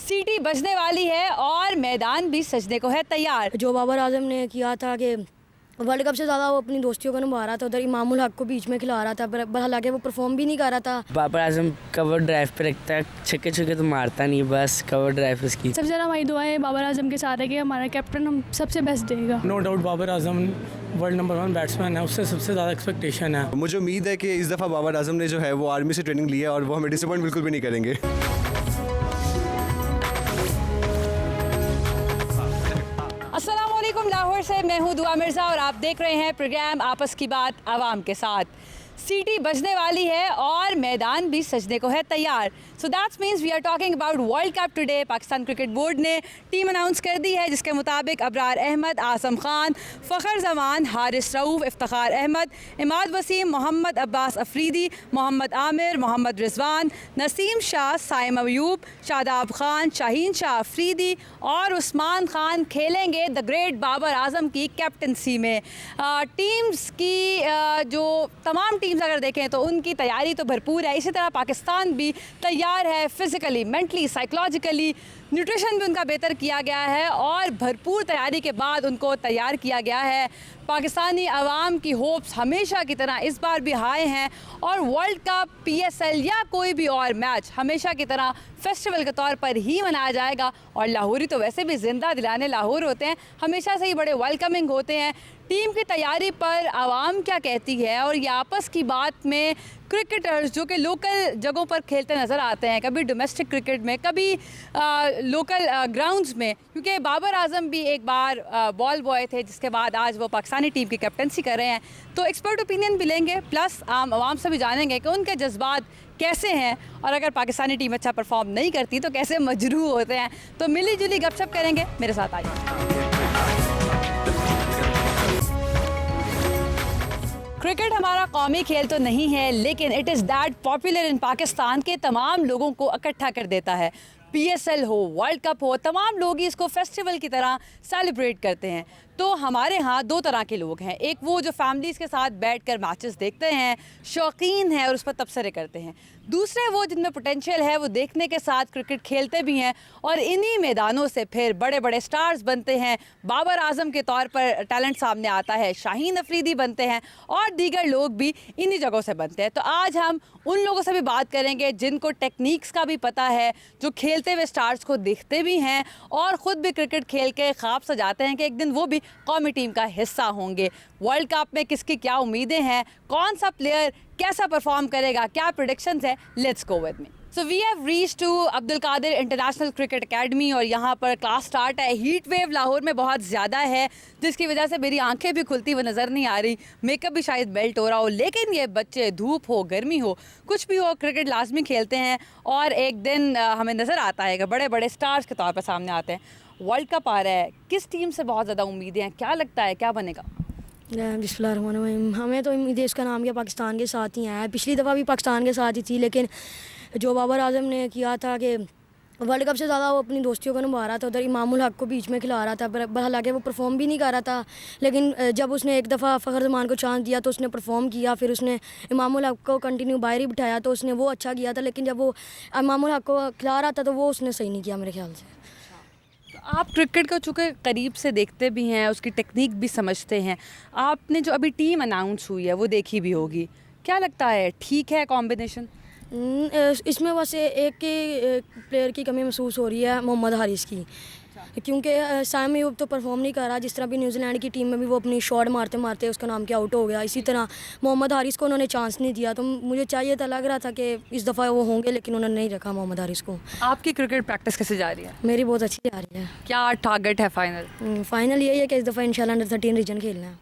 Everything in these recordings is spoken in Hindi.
सीटी बजने वाली है और मैदान भी सजने को है तैयार। जो बाबर आजम ने किया था कि वर्ल्ड कप से ज़्यादा वो अपनी दोस्तियों को निभा रहा था, उधर इमामुल हक को बीच में खिला रहा था, पर हालांकि वो परफॉर्म भी नहीं कर रहा था। बाबर आजम कवर ड्राइव पे रखता है, छक्के छक्के तो मारता नहीं, बस कवर ड्राइव उसकी। सबसे ज़्यादा हमारी दुआएं बाबर आजम के साथ है कि हमारा कैप्टन हम सबसे बेस्ट देगा। No doubt Babar Azam world number 1 batsman है, उससे सबसे ज़्यादा एक्सपेक्टेशन है। मुझे उम्मीद है कि इस दफ़ा बाबर आजम ने जो है वो आर्मी से ट्रेनिंग ली है और वो हमें डिसअपॉइंट बिल्कुल भी नहीं करेंगे। अस्सलामुअलैकुम, लाहौर से मैं हूँ दुआ मिर्ज़ा और आप देख रहे हैं प्रोग्राम आपस की बात आवाम के साथ। सीटी बजने वाली है और मैदान भी सजने को है तैयार। So that's means we are talking about world cup today. Pakistan cricket board ने टीम अनाउंस कर दी है, जिसके मुताबिक अबरार अहमद, आसम खान, फ़खर जमान, हारिस रऊफ़, इफ्तिखार अहमद, इमाद वसीम, मोहम्मद अब्बास अफरीदी, मोहम्मद आमिर, मोहम्मद रिजवान, नसीम शाह, साइम अयूब, शादाब खान, शाहीन शाह अफरीदी और उस्मान खान खेलेंगे द ग्रेट बाबर आजम की कैप्टनसी में। टीम्स की जो तमाम टीम्स अगर देखें तो उनकी तैयारी तो भरपूर है। इसी तरह पाकिस्तान भी तैयार है, फिज़िकली, मेंटली, साइकोलॉजिकली, न्यूट्रिशन भी उनका बेहतर किया गया है और भरपूर तैयारी के बाद उनको तैयार किया गया है। पाकिस्तानी अवाम की होप्स हमेशा की तरह इस बार भी हाई हैं और वर्ल्ड कप, PSL या कोई भी और मैच हमेशा की तरह फेस्टिवल के तौर पर ही मनाया जाएगा। और लाहौरी तो वैसे भी ज़िंदा दिलाने लाहौर होते हैं, हमेशा से ही बड़े वेलकमिंग होते हैं। टीम की तैयारी पर आवाम क्या कहती है और ये आपस की बात में क्रिकेटर्स जो कि लोकल जगहों पर खेलते नज़र आते हैं, कभी डोमेस्टिक क्रिकेट में, कभी लोकल ग्राउंड्स में, क्योंकि बाबर आजम भी एक बार बॉल बॉय थे जिसके बाद आज वो पाकिस्तानी टीम की कैप्टनसी कर रहे हैं। तो एक्सपर्ट ओपिनियन भी लेंगे, प्लस आवाम से भी जानेंगे कि उनके जज्बात कैसे हैं और अगर पाकिस्तानी टीम अच्छा परफॉर्म नहीं करती तो कैसे मजरूह होते हैं। तो मिली जुली गपशप करेंगे, मेरे साथ आइए। क्रिकेट हमारा कौमी खेल तो नहीं है, लेकिन it is that popular in Pakistan के तमाम लोगों को इकट्ठा कर देता है। PSL हो, वर्ल्ड कप हो, तमाम लोग ही इसको फेस्टिवल की तरह सेलिब्रेट करते हैं। तो हमारे यहाँ दो तरह के लोग हैं, एक वो जो फैमिलीज़ के साथ बैठकर मैचेस देखते हैं, शौकीन हैं और उस पर तबसरे करते हैं। दूसरे वो जिनमें पोटेंशियल है, वो देखने के साथ क्रिकेट खेलते भी हैं और इन्हीं मैदानों से फिर बड़े बड़े स्टार्स बनते हैं। बाबर आजम के तौर पर टैलेंट सामने आता है, शाहीन अफरीदी बनते हैं और दीगर लोग भी इन्हीं जगहों से बनते हैं। तो आज हम उन लोगों से भी बात करेंगे जिनको टेक्निक्स का भी पता है, जो खेलते हुए स्टार्स को देखते भी हैं और ख़ुद भी क्रिकेट खेल के ख्वाब सजाते हैं कि एक दिन वो भी कौमी टीम का हिस्सा होंगे। वर्ल्ड कप में किसकी क्या उम्मीदें हैं, कौन सा प्लेयर कैसा परफॉर्म करेगा, क्या प्रेडिक्शंस है, let's go with me. So we have reach to Abdul Qadir international cricket academy और यहाँ पर क्लास स्टार्ट है। हीट वेव लाहौर में बहुत ज़्यादा है, जिसकी वजह से मेरी आंखें भी खुलती हुई नज़र नहीं आ रही, मेकअप भी शायद मेल्ट हो रहा हो, लेकिन ये बच्चे धूप हो, गर्मी हो, कुछ भी हो, क्रिकेट लाजमी खेलते हैं और एक दिन हमें नज़र आता है कि बड़े बड़े स्टार्स के तौर पर सामने आते हैं। वर्ल्ड कप आ रहा है, किस टीम से बहुत ज़्यादा उम्मीदें हैं, क्या लगता है क्या बनेगा? बिस्मिल्लाहिर्रहमानिर्रहीम। हमें तो देश का नाम क्या पाकिस्तान के साथ ही है, पिछली दफ़ा भी पाकिस्तान के साथ ही थी, लेकिन जो बाबर आजम ने किया था कि वर्ल्ड कप से ज़्यादा वो अपनी दोस्तियों को निभा रहा था, उधर इमामुल हक को बीच में खिला रहा था, पर हालांकि वो परफॉर्म भी नहीं कर रहा था। लेकिन जब उसने एक दफ़ा फ़खर जमान को चांस दिया तो उसने परफॉर्म किया, फिर उसने इमामुल हक को कंटिन्यू बाहर ही बिठाया तो उसने वो अच्छा किया था। लेकिन जब वो इमामुल हक को खिला रहा था तो वो उसने सही नहीं किया मेरे ख्याल से। आप क्रिकेट को चूँकि करीब से देखते भी हैं, उसकी टेक्निक भी समझते हैं, आपने जो अभी टीम अनाउंस हुई है वो देखी भी होगी, क्या लगता है ठीक है कॉम्बिनेशन? इसमें बस एक प्लेयर की कमी महसूस हो रही है, मोहम्मद हारिस की, क्योंकि साइम अयूब तो परफॉर्म नहीं कर रहा। जिस तरह भी न्यूजीलैंड की टीम में भी वो अपनी शॉट मारते मारते उसका नाम क्या आउट हो गया, इसी तरह मोहम्मद हारिस को उन्होंने चांस नहीं दिया। तो मुझे चाहिए था, लग रहा था कि इस दफ़ा वो होंगे, लेकिन उन्होंने नहीं रखा मोहम्मद हारिस को। आपकी क्रिकेट प्रैक्टिस कैसे जा रही है? मेरी बहुत अच्छी जा रही है। क्या टारगेट है फाइनल यही है कि इस दफ़ा इंशाल्लाह अंडर-13 रीजन खेलना है।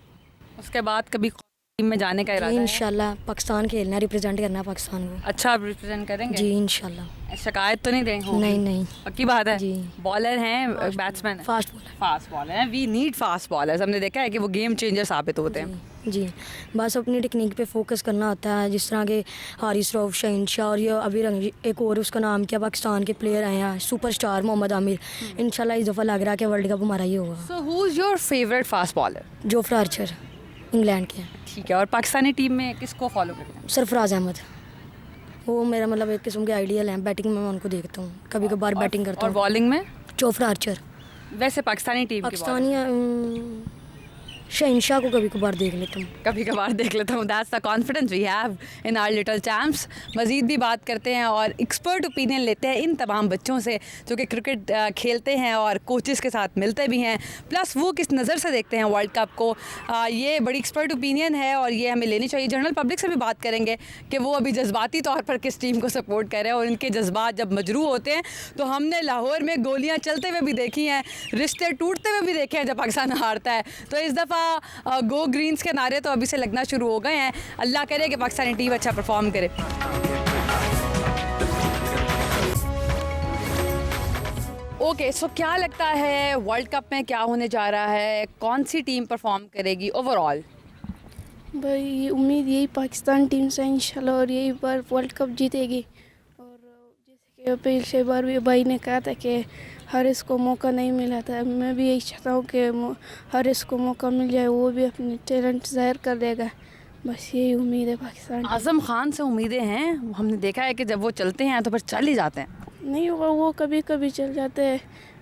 उसके बाद कभी टीम में जाने का इरादा है? इंशाल्लाह पाकिस्तान खेलना है, रिप्रेजेंट करना है पाकिस्तान को। अच्छा, आप रिप्रेजेंट करेंगे? जी इंशाल्लाह। शिकायत तो नहीं देंगे? नहीं पक्की बात है? जी। बॉलर हैं, बैट्समैन हैं? फास्ट बॉलर हैं, वी नीड फास्ट बॉलर्स। हमने देखा है कि वो गेम चेंजर साबित होते हैं। जी, बस अपनी टेक्निक पे फोकस करना होता है, जिस तरह के हारिस रऊफ, शाहीन शाह और ये अभी एक और उसका नाम क्या पाकिस्तान के प्लेयर आए हैं, सुपरस्टार मोहम्मद आमिर। इंशाल्लाह इस दफ़ा लग रहा है कि वर्ल्ड कप हमारा ही होगा। So who is your favourite fast bowler? Jofra Archer, England के। ठीक है, और पाकिस्तानी टीम में किसको फॉलो करते हैं? सरफराज अहमद। वो मेरा मतलब एक किस्म के आइडियल हैं। बैटिंग में मैं उनको देखता हूँ, कभी कभार बैटिंग करता और हूँ। बॉलिंग में जोफ्रा आर्चर। वैसे पाकिस्तानी टीम की पाकिस्तानी शहनशाह को कभी कभार देख लेता हूँ। कभी कभार देख लेता हूँ। That's the confidence we have in our little champs. मज़ीद भी बात करते हैं और एक्सपर्ट ओपिनियन लेते हैं इन तमाम बच्चों से जो कि क्रिकेट खेलते हैं और कोचेस के साथ मिलते भी हैं, प्लस वो किस नज़र से देखते हैं वर्ल्ड कप को। ये बड़ी एक्सपर्ट ओपिनियन है और ये हमें लेनी चाहिए। जनरल पब्लिक से भी बात करेंगे कि वो अभी जज्बाती तौर पर किस टीम को सपोर्ट कर रहे हैं और इनके जज्बात जब मजरू होते हैं तो हमने लाहौर में गोलियाँ चलते हुए भी देखी हैं, रिश्ते टूटते हुए भी देखे हैं जब पाकिस्तान हारता है। तो इस दफ़ा गो ग्रीन्स के नारे तो अभी से लगना शुरू हो गए हैं। अल्लाह करे कि पाकिस्तानी टीम अच्छा परफॉर्म करे। ओके, सो क्या लगता है वर्ल्ड कप में क्या होने जा रहा है, कौन सी टीम परफॉर्म करेगी ओवरऑल? भाई उम्मीद यही पाकिस्तान टीम से इंशाल्लाह और यही बार वर्ल्ड कप जीतेगी। और जैसे कि पिछले बार भी भाई ने कहा था कि हारिस को मौका नहीं मिला था, मैं भी यही चाहता हूँ कि हारिस को मौका मिल जाए, वो भी अपने टैलेंट ज़ाहिर कर देगा। बस यही उम्मीद है पाकिस्तान। आज़म खान से उम्मीदें हैं, हमने देखा है कि जब वो चलते हैं तो फिर चल ही जाते हैं। नहीं वो कभी कभी चल जाते हैं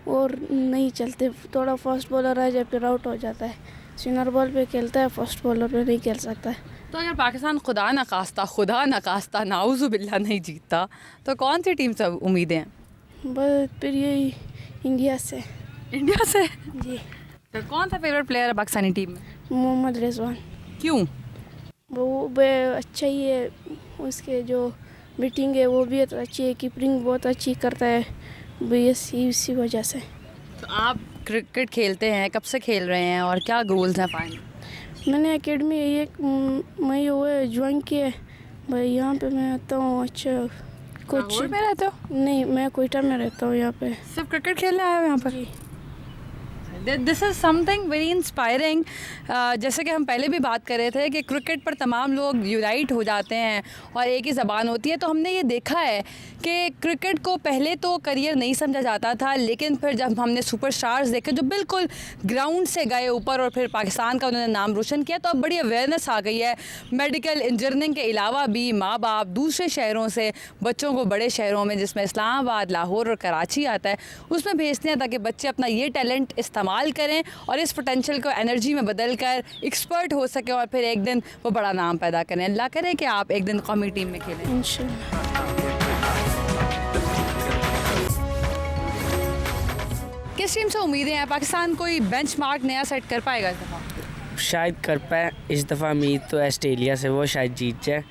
और नहीं चलते, थोड़ा फास्ट बॉलर आ जाए फिर आउट हो जाता है। स्पिनर बॉल पे खेलता है, फास्ट बॉलर पे नहीं खेल सकता है। तो अगर पाकिस्तान खुदा न खास्ता नाउज़ु बिल्लाह नहीं जीतता तो कौन सी टीम से उम्मीदें हैं? बस फिर यही इंडिया से। इंडिया से? जी। तो कौन सा फेवरेट प्लेयर है पाकिस्तानी टीम में? मोहम्मद रिजवान। क्यों? वो अच्छा ही है, उसके जो बैटिंग है वो भी अच्छी है, कीपिंग बहुत अच्छी करता है, बस इसी वजह से। तो आप क्रिकेट खेलते हैं, कब से खेल रहे हैं और क्या गोल्स हैं फाइनल? मैंने एकेडमी एक मई हुए ज्वाइन किया है भाई। यहाँ पे मैं आता हूँ। अच्छा कुछ लाहौर में रहते हो? नहीं, मैं कोयटा में रहता हूँ। यहाँ पे सिर्फ क्रिकेट खेलने आए हो यहाँ पर? This is something very inspiring. जैसे कि हम पहले भी बात कर रहे थे कि क्रिकेट पर तमाम लोग यूनाइट हो जाते हैं और एक ही ज़बान होती है। तो हमने ये देखा है कि क्रिकेट को पहले तो करियर नहीं समझा जाता था, लेकिन फिर जब हमने सुपरस्टार्स देखे जो बिल्कुल ग्राउंड से गए ऊपर और फिर पाकिस्तान का उन्होंने नाम रोशन किया, तो अब बड़ी अवेयरनेस आ गई है। मेडिकल इंजीनियरिंग के अलावा भी माँ बाप दूसरे शहरों से बच्चों को बड़े शहरों में, जिसमें इस्लामाबाद, लाहौर और कराची आता है, उसमें भेजते हैं ताकि बच्चे अपना ये टैलेंट इस्तेमाल करें और इस पोटेंशियल को एनर्जी में बदल कर एक्सपर्ट हो सके और फिर एक दिन वो बड़ा नाम पैदा करें। अल्लाह करे कि आप एक दिन कौमी टीम में खेलें इंशाल्लाह। किस टीम से उम्मीदें हैं? पाकिस्तान कोई बेंचमार्क नया सेट कर पाएगा इस दफ़ा? शायद कर पाए। इस दफ़ा उम्मीद तो ऑस्ट्रेलिया से, वो शायद जीत जाए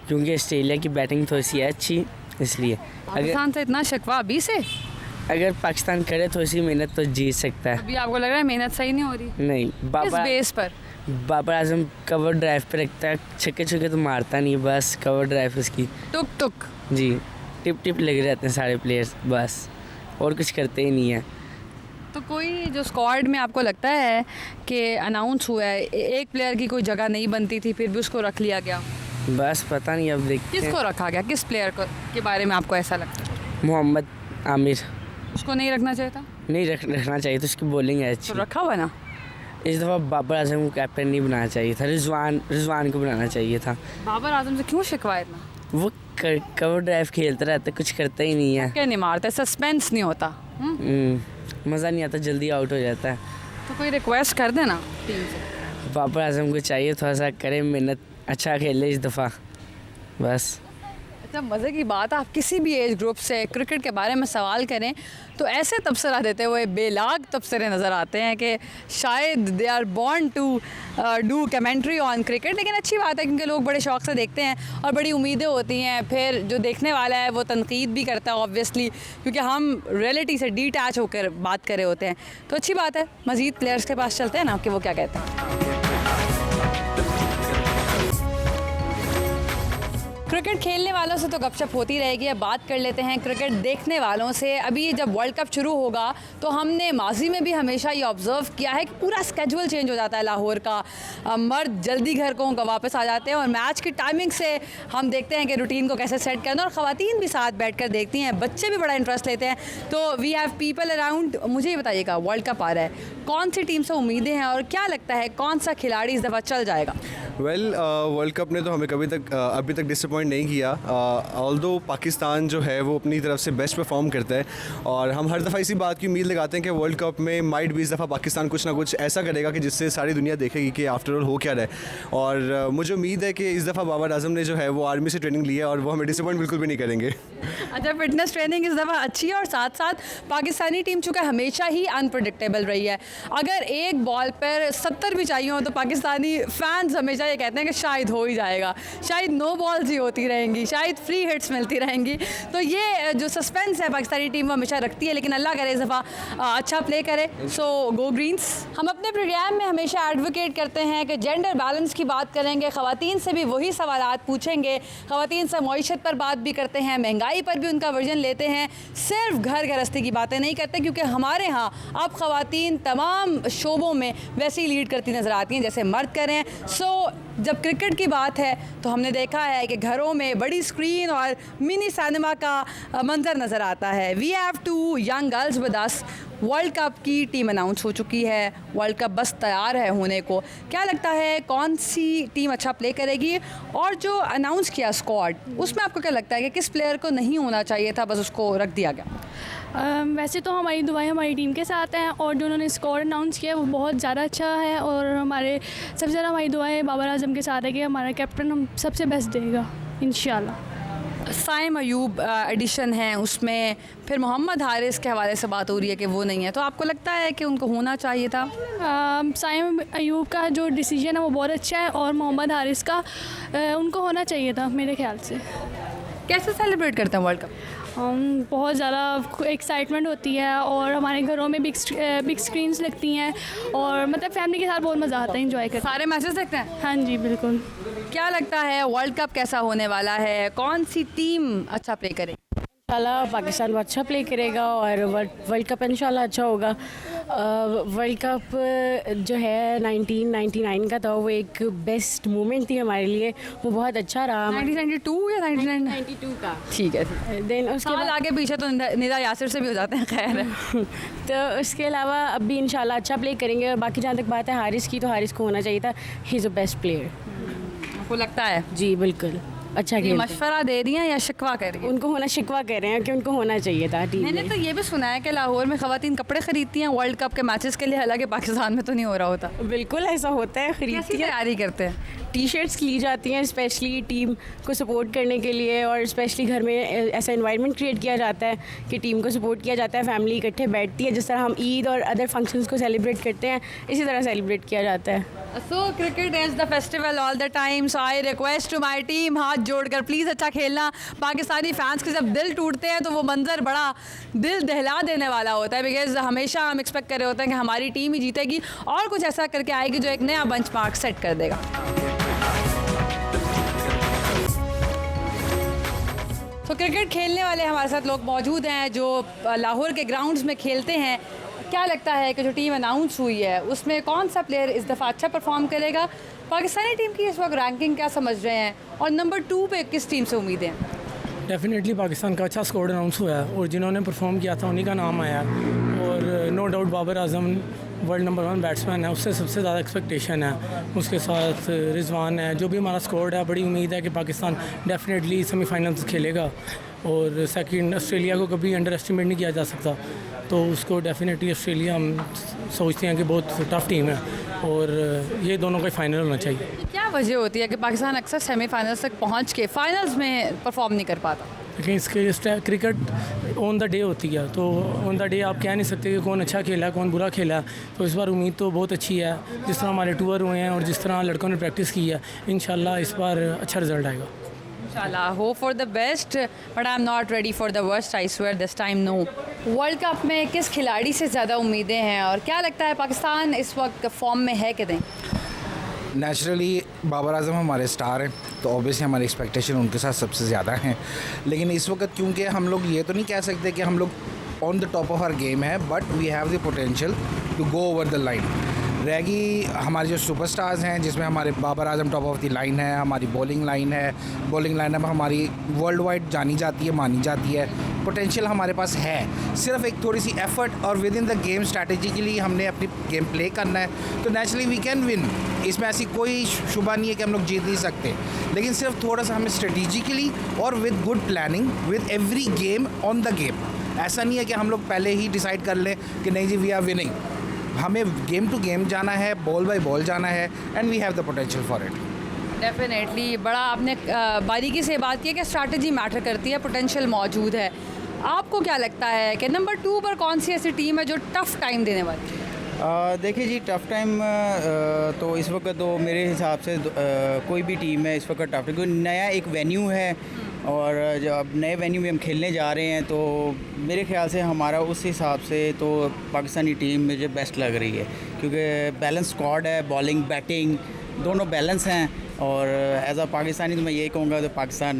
क्योंकि ऑस्ट्रेलिया की बैटिंग थोड़ी सी है अच्छी, इसलिए पाकिस्तान से इतना शिकवा अभी से? अगर पाकिस्तान करे थोड़ी सी मेहनत तो जीत सकता है। अभी आपको लग रहा है मेहनत सही नहीं हो रही? नहीं, किस बेस पर? बाबर आजम कवर ड्राइव पे रखता है, छक्के तो मारता नहीं, बस कवर ड्राइव उसकी टुक टुक जी टिप टिप लगे रहते हैं सारे प्लेयर्स, बस और कुछ करते ही नहीं है। तो कोई जो स्क्वाड में आपको लगता है कि अनाउंस हुआ है एक प्लेयर की कोई जगह नहीं बनती थी फिर भी उसको रख लिया गया, बस पता नहीं, अब देखते हैं। किसको रखा गया? किस प्लेयर को के बारे में आपको ऐसा लगता है? मोहम्मद आमिर उसको नहीं रखना चाहिए था? नहीं रखना चाहिए था, उसकी बॉलिंग है अच्छी। तो रखा हुआ ना। इस दफ़ा बाबर आजम को कैप्टन नहीं बनाना चाहिए था, रिजवान को बनाना चाहिए था। बाबर आजम से क्यों शिकवा इतना? वो कवर ड्राइव खेलता रहता, कुछ करता ही नहीं है। क्या नहीं मारते, सस्पेंस नहीं होता? मज़ा नहीं आता, जल्दी आउट हो जाता है। तो कोई रिक्वेस्ट कर देना टीम से। बाबर आजम को चाहिए थोड़ा सा करे मेहनत, अच्छा खेले इस दफ़ा, बस। अच्छा, मज़े की बात, आप किसी भी एज ग्रुप से क्रिकेट के बारे में सवाल करें तो ऐसे तबसरा देते हुए बेलाग तबसरे नज़र आते हैं कि शायद they are born to do commentary on cricket. लेकिन अच्छी बात है क्योंकि लोग बड़े शौक़ से देखते हैं और बड़ी उम्मीदें होती हैं। फिर जो देखने वाला है वो तनकीद भी करता है ऑब्वियसली, क्योंकि हम रियलिटी से डिटैच होकर बात कर रहे होते हैं। तो अच्छी बात है, मज़ीद प्लेयर्स के पास चलते हैं ना कि वो क्या कहते हैं। क्रिकेट खेलने वालों से तो गपशप होती रहेगी, अब बात कर लेते हैं क्रिकेट देखने वालों से। अभी जब वर्ल्ड कप शुरू होगा तो हमने माजी में भी हमेशा ये ऑब्ज़र्व किया है कि पूरा स्केजुअल चेंज हो जाता है लाहौर का। मर्द जल्दी घर को वापस आ जाते हैं और मैच की टाइमिंग से हम देखते हैं कि रूटीन को कैसे सेट करना, और ख़वातीन भी साथ बैठ कर देखती हैं, बच्चे भी बड़ा इंटरेस्ट लेते हैं। तो वी हैव पीपल अराउंड। मुझे ये बताइएगा, वर्ल्ड कप आ रहा है, कौन सी टीम से उम्मीदें हैं और क्या लगता है कौन सा खिलाड़ी इस दफ़ा चल जाएगा? वर्ल्ड कप ने तो हमें अभी तक डिसअपॉइंट नहीं किया। ऑल्दो पाकिस्तान जो है वो अपनी तरफ से बेस्ट परफॉर्म करता है और हम हर दफ़ा इसी बात की उम्मीद लगाते हैं कि वर्ल्ड कप में माइट भी इस दफ़ा पाकिस्तान कुछ ना कुछ ऐसा करेगा कि जिससे सारी दुनिया देखेगी कि आफ्टर ऑल हो क्या रहा है। और मुझे उम्मीद है कि इस दफ़ा बाबर आजम ने जो है वो आर्मी से ट्रेनिंग लिया है और वो हमें डिसअपॉइंट बिल्कुल भी नहीं करेंगे। अच्छा, फिटनेस ट्रेनिंग इस दफ़ा अच्छी है और साथ साथ पाकिस्तानी टीम चूँकि हमेशा ही अनप्रडिक्टेबल रही है, अगर एक बॉल पर 70 भी चाहिए हो तो पाकिस्तानी फैंस हमेशा ये कहते हैं कि शायद हो ही जाएगा, शायद नो बॉल्स ही होती रहेंगी, शायद फ्री हिट्स मिलती रहेंगी। तो ये जो सस्पेंस है पाकिस्तानी टीम वो हमेशा रखती है, लेकिन अल्लाह करे इस दफ़ा अच्छा प्ले करे। सो गो ग्रीन्स। हम अपने प्रोग्राम में हमेशा एडवोकेट करते हैं कि जेंडर बैलेंस की बात करेंगे, ख़वातीन से भी वही सवालात पूछेंगे, ख़वातीन से मईशत पर बात भी करते हैं, महंगाई पर भी उनका वर्जन लेते हैं, सिर्फ घर गृहस्थी की बातें नहीं करते, क्योंकि हमारे यहाँ अब ख़वातीन तमाम शोबों में वैसे ही लीड करती नज़र आती हैं जैसे मर्द करें। सो जब क्रिकेट की बात है तो हमने देखा है कि घरों में बड़ी स्क्रीन और मिनी सिनेमा का मंजर नज़र आता है। We have 2 young girls with us. World cup की टीम अनाउंस हो चुकी है, वर्ल्ड कप बस तैयार है होने को। क्या लगता है कौन सी टीम अच्छा प्ले करेगी? और जो अनाउंस किया स्क्वाड, उसमें आपको क्या लगता है कि किस प्लेयर को नहीं होना चाहिए था, बस उसको रख दिया गया? वैसे तो हमारी दुआएं हमारी टीम के साथ हैं और जो उन्होंने स्कोर अनाउंस किया वो बहुत ज़्यादा अच्छा है और हमारे सबसे ज़्यादा हमारी दुआएं बाबर आजम के साथ है कि हमारा कैप्टन हम सबसे बेस्ट देगा इंशाल्लाह। साइम अयूब एडिशन है, उसमें फिर मोहम्मद हारिस के हवाले से बात हो रही है कि वो नहीं है, तो आपको लगता है कि उनको होना चाहिए था? साइम अयूब का जो डिसीजन है वो बहुत अच्छा है और मोहम्मद हारिस का उनको होना चाहिए था मेरे ख्याल से। कैसे सेलिब्रेट करते हैं वर्ल्ड कप? बहुत ज़्यादा एक्साइटमेंट होती है और हमारे घरों में बिग स्क्रीन्स लगती हैं और मतलब फैमिली के साथ बहुत मज़ा आता है, इंजॉय करते हैं। सारे मैचेस देखते हैं? हाँ जी बिल्कुल। क्या लगता है वर्ल्ड कप कैसा होने वाला है? कौन सी टीम अच्छा प्ले करेगी? इंशाल्लाह पाकिस्तान वो अच्छा प्ले करेगा और वर्ल्ड कप इंशाल्लाह अच्छा होगा। वर्ल्ड कप जो है 1999 का था, वो एक बेस्ट मोमेंट थी हमारे लिए, वो बहुत अच्छा रहा। 1992 या 1992 का, ठीक है। देन उसके साल आगे पीछे तो निदा यासिर से भी हो जाते हैं, खैर है। तो उसके अलावा अब भी इंशाल्लाह अच्छा प्ले करेंगे। और बाकी जहाँ तक बात है हारिस की, तो हारिस को होना चाहिए था, he is a best player. आपको लगता है? जी बिल्कुल, अच्छा खेल। मशवरा दे रही हैं या शिकवा कर रही हैं? उनको होना शिकवा कर रहे हैं कि उनको होना चाहिए था टीम में। मैंने तो ये भी सुना है कि लाहौर में ख़वातीन कपड़े खरीदती हैं वर्ल्ड कप के मैचेस के लिए, हालांकि पाकिस्तान में तो नहीं हो रहा होता। बिल्कुल ऐसा होता है, कैसी खरीदती है, तैयारी करते हैं? टी शर्ट्स ली जाती हैं स्पेशली टीम को सपोर्ट करने के लिए और स्पेशली घर में ऐसा एनवायरनमेंट क्रिएट किया जाता है कि टीम को सपोर्ट किया जाता है, फैमिली इकट्ठे बैठती है, जिस तरह हम ईद और अदर फंक्शंस को सेलिब्रेट करते हैं इसी तरह सेलिब्रेट किया जाता है। So cricket is the festival all the time, so I request to my team, हाथ जोड़कर प्लीज़ अच्छा खेलना। पाकिस्तानी फैंस के जब दिल टूटते हैं तो वो मंजर बड़ा दिल दहला देने वाला होता है, बिकॉज हमेशा हम एक्सपेक्ट कर रहे होते हैं कि हमारी टीम ही जीतेगी और कुछ ऐसा करके आएगी जो एक नया बेंचमार्क सेट कर देगा। तो क्रिकेट खेलने वाले हमारे साथ लोग मौजूद हैं जो लाहौर के ग्राउंड्स में खेलते हैं। क्या लगता है कि जो टीम अनाउंस हुई है उसमें कौन सा प्लेयर इस दफ़ा अच्छा परफॉर्म करेगा? पाकिस्तानी टीम की इस वक्त रैंकिंग क्या समझ रहे हैं और नंबर 2 पे किस टीम से उम्मीदें हैं? डेफिनेटली पाकिस्तान का अच्छा स्क्वाड अनाउंस हुआ है और जिन्होंने परफॉर्म किया था उन्हीं का नाम आया और no doubt Babar Azam world number 1 batsman है, उससे सबसे ज़्यादा एक्सपेक्टेशन है। उसके साथ रिजवान है, जो भी हमारा स्क्वाड है, बड़ी उम्मीद है कि पाकिस्तान डेफिनेटली सेमीफाइनल्स खेलेगा और सेकंड ऑस्ट्रेलिया को कभी अंडर एस्टिमेट नहीं किया जा सकता, तो उसको डेफिनेटली ऑस्ट्रेलिया हम सोचते हैं कि बहुत टफ टीम है और ये दोनों का फाइनल होना चाहिए। क्या वजह होती है कि पाकिस्तान अक्सर सेमीफाइनल्स तक पहुंच के फाइनल्स में परफॉर्म नहीं कर पाता? लेकिन इसके क्रिकेट ऑन द डे होती है, तो ऑन द डे आप कह नहीं सकते कि कौन अच्छा खेला कौन बुरा खेला। तो इस बार उम्मीद तो बहुत अच्छी है, जिस तरह हमारे टूर हुए हैं और जिस तरह लड़कों ने प्रैक्टिस की है, इंशाल्लाह इस बार अच्छा रिजल्ट आएगा। इंशाल्लाह, hope for the best but I am not ready for the worst, I swear this time no. World cup में किस खिलाड़ी से ज़्यादा उम्मीदें हैं और क्या लगता है पाकिस्तान इस वक्त फॉर्म में है कि नहीं? नेचुरली बाबर आजम हमारे स्टार हैं, तो ऑब्वियसली हमारी एक्सपेक्टेशन उनके साथ सबसे ज़्यादा हैं, लेकिन इस वक्त क्योंकि हम लोग ये तो नहीं कह सकते कि हम लोग on the top of our game है, but we have the potential to go over the line. रहेगी हमारे जो सुपरस्टार्स हैं, जिसमें हमारे Babar Azam top of the line है, हमारी बॉलिंग लाइन है, बॉलिंग लाइन अब हमारी वर्ल्ड वाइड जानी जाती है, मानी जाती है, पोटेंशियल हमारे पास है, सिर्फ एक थोड़ी सी एफर्ट और with in the game strategically हमने अपनी गेम प्ले करना है तो नेचुरली वी कैन विन। इसमें ऐसी कोई शुबा नहीं है कि हम लोग जीत नहीं सकते, लेकिन सिर्फ थोड़ा सा हमें स्ट्रेटेजिकली और with good planning with every game on the game, ऐसा नहीं है कि हम लोग पहले ही डिसाइड कर लें कि नहीं जी वी आर विनिंग। हमें गेम टू गेम जाना है, बॉल बाय बॉल जाना है and we have the potential for it. Definitely बड़ा आपने बारीकी से बात की है कि स्ट्रैटेजी मैटर करती है, पोटेंशियल मौजूद है। आपको क्या लगता है कि नंबर 2 पर कौन सी ऐसी टीम है जो टफ़ टाइम देने वाली है? देखिए जी, टफ़ टाइम तो इस वक्त तो मेरे हिसाब से कोई भी टीम है इस वक्त टफ़, क्योंकि नया एक वेन्यू है और जब नए वेन्यू में हम खेलने जा रहे हैं तो मेरे ख्याल से हमारा उस हिसाब से तो पाकिस्तानी टीम मुझे बेस्ट लग रही है, क्योंकि बैलेंस स्क्वाड है, बॉलिंग बैटिंग दोनों बैलेंस हैं और एज अ पाकिस्तानी तो मैं यही कहूँगा तो पाकिस्तान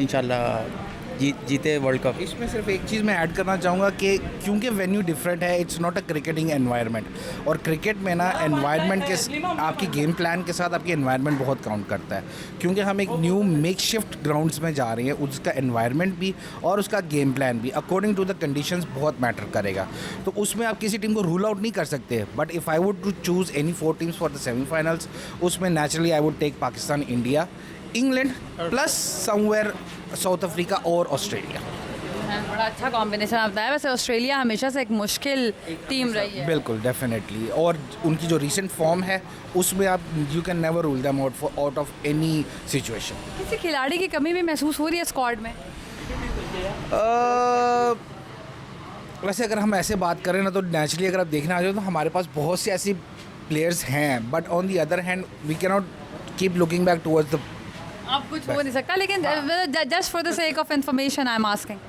इंशाल्लाह जीते वर्ल्ड कप। इसमें सिर्फ एक चीज़ मैं ऐड करना चाहूँगा कि क्योंकि वेन्यू डिफरेंट है, it's not a cricketing environment, और क्रिकेट में ना एनवायरनमेंट के आपकी गेम प्लान के साथ आपकी एनवायरनमेंट बहुत काउंट करता है, क्योंकि हम एक न्यू मेकशिफ्ट ग्राउंड्स में जा रहे हैं, उसका एनवायरनमेंट भी और उसका गेम प्लान भी अकॉर्डिंग टू द कंडीशंस बहुत मैटर करेगा। तो उसमें आप किसी टीम को रूल आउट नहीं कर सकते, but if I would to choose any 4 teams for the semifinals, उसमें naturally I would take Pakistan, India, England plus somewhere South Africa और ऑस्ट्रेलिया। बड़ा अच्छा कॉम्बिनेशन आपका है। वैसे ऑस्ट्रेलिया हमेशा से एक मुश्किल टीम रही है। बिल्कुल, डेफिनेटली, और उनकी जो रिसेंट फॉर्म है उसमें आप you can never rule them out of any situation. किसी खिलाड़ी की कमी भी महसूस हो रही है स्क्वाड में? वैसे अगर हम ऐसे बात करें ना तो नेचुरली अगर आप देखना आ जाओ तो हमारे पास बहुत से ऐसी प्लेयर्स हैं, but on the other hand we can not keep looking back towards the. आप कुछ हो नहीं सकता, लेकिन just for the sake of information I am asking.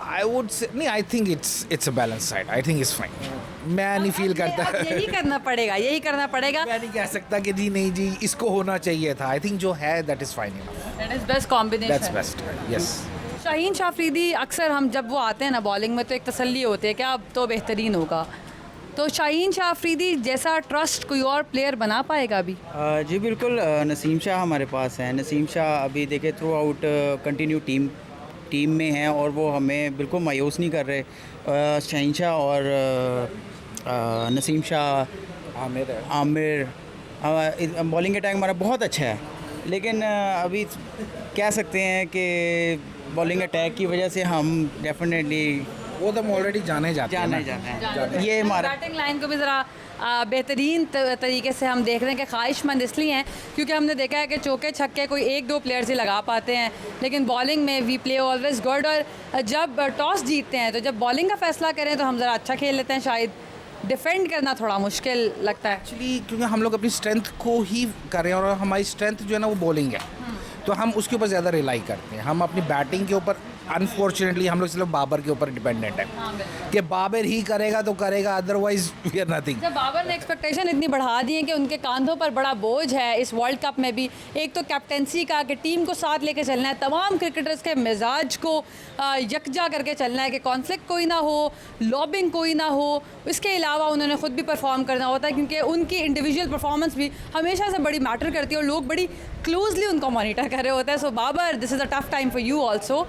I would say नहीं, I think it's a balance side, I think it's fine. मैं नहीं फील करता, यही करना पड़ेगा, यही करना पड़ेगा। मैं नहीं कह सकता कि जी नहीं जी इसको होना चाहिए था। आई थिंक जो है that is fine, that is best combination, that's best, yes. Shaheen Shah Afridi अक्सर हम जब वो आते हैं ना बॉलिंग में तो एक तसल्ली होती है कि अब तो बेहतरीन होगा, तो शाहीन शाह अफरीदी जैसा ट्रस्ट कोई और प्लेयर बना पाएगा अभी? जी बिल्कुल, नसीम शाह हमारे पास हैं। नसीम शाह अभी देखे थ्रू आउट कंटिन्यू टीम में हैं और वो हमें बिल्कुल मायूस नहीं कर रहे। शाहीन शाह और नसीम शाह, आमिर बॉलिंग अटैक हमारा बहुत अच्छा है, लेकिन अभी कह सकते हैं कि बॉलिंग अटैक की वजह से हम डेफिनेटली वो तो हम ऑलरेडी जाने जाते हैं। ये हमारा बैटिंग लाइन को भी ज़रा बेहतरीन तरीके से हम देख रहे हैं कि ख्वाहिशमंद इसलिए हैं क्योंकि हमने देखा है कि चौके छक्के कोई 1-2 प्लेयर्स ही लगा पाते हैं, लेकिन बॉलिंग में वी प्ले ऑलवेज गुड, और जब टॉस जीतते हैं तो जब बॉलिंग का फैसला करें तो हम ज़रा अच्छा खेल लेते हैं, शायद डिफेंड करना थोड़ा मुश्किल लगता है एक्चुअली, क्योंकि हम लोग अपनी स्ट्रेंथ को ही कर रहे हैं और हमारी स्ट्रेंथ जो है ना वो बॉलिंग है, तो हम उसके ऊपर ज़्यादा रिलाई करते हैं। हम अपनी बैटिंग के ऊपर अनफॉर्चुनेटली हम लोग सिर्फ बाबर के ऊपर डिपेंडेंट है कि बाबर ही करेगा तो करेगा, अदरवाइज वी आर नथिंग। जब बाबर ने एक्सपेक्टेशन इतनी बढ़ा दी है कि उनके कांधों पर बड़ा बोझ है इस वर्ल्ड कप में भी, एक तो कैप्टेंसी का कि टीम को साथ लेके चलना है, तमाम क्रिकेटर्स के मिजाज को यकजा करके चलना है कि कॉन्फ्लिक्ट कोई ना हो, लॉबिंग कोई ना हो, इसके अलावा उन्होंने ख़ुद भी परफॉर्म करना होता है क्योंकि उनकी इंडिविजुअल परफॉर्मेंस भी हमेशा से बड़ी मैटर करती है और लोग बड़ी क्लोजली उनको मॉनिटर कर रहे होते हैं। So Babar, this is a tough time for you also.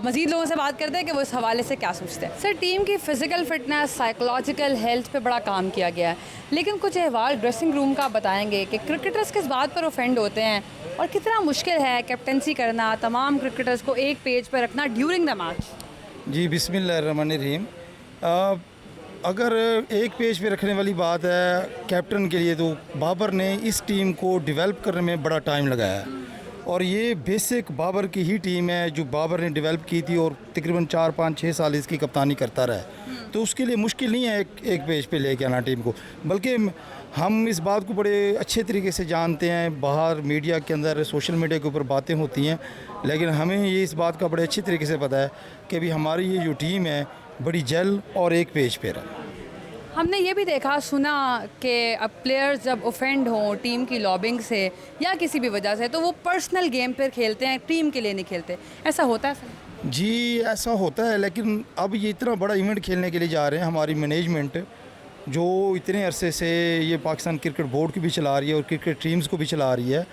मज़ीद लोगों से बात करते हैं कि वो इस हवाले से क्या सोचते हैं। सर, टीम की फ़िज़िकल फिटनेस, साइकोलॉजिकल हेल्थ पे बड़ा काम किया गया है, लेकिन कुछ अहवाल ड्रेसिंग रूम का बताएंगे कि क्रिकेटर्स किस बात पर ऑफेंड होते हैं और कितना मुश्किल है कैप्टेंसी करना, तमाम क्रिकेटर्स को एक पेज पर रखना ड्यूरिंग द मैच? जी बिस्मिल्लाहिर्रहमानिर्रहीम। अगर एक पेज पे रखने वाली बात है कैप्टन के लिए, तो बाबर ने इस टीम को डेवलप करने में बड़ा टाइम लगाया है और ये बेसिक बाबर की ही टीम है जो बाबर ने डेवलप की थी और तकरीबन 4, 5, 6 साल इसकी कप्तानी करता रहा है, तो उसके लिए मुश्किल नहीं है एक पेज पे लेके आना टीम को, बल्कि हम इस बात को बड़े अच्छे तरीके से जानते हैं, बाहर मीडिया के अंदर सोशल मीडिया के ऊपर बातें होती हैं, लेकिन हमें ये इस बात का बड़े अच्छे तरीके से पता है कि अभी हमारी ये जो टीम है बड़ी जल और एक पेज पे है। हमने ये भी देखा सुना कि अब प्लेयर्स जब ऑफेंड हों टीम की लॉबिंग से या किसी भी वजह से, तो वो पर्सनल गेम पर खेलते हैं, टीम के लिए नहीं खेलते, ऐसा होता है सर? जी ऐसा होता है, लेकिन अब ये इतना बड़ा इवेंट खेलने के लिए जा रहे हैं, हमारी मैनेजमेंट जो इतने अरसे से ये पाकिस्तान क्रिकेट बोर्ड की भी चला रही है और क्रिकेट टीम्स को भी चला रही है,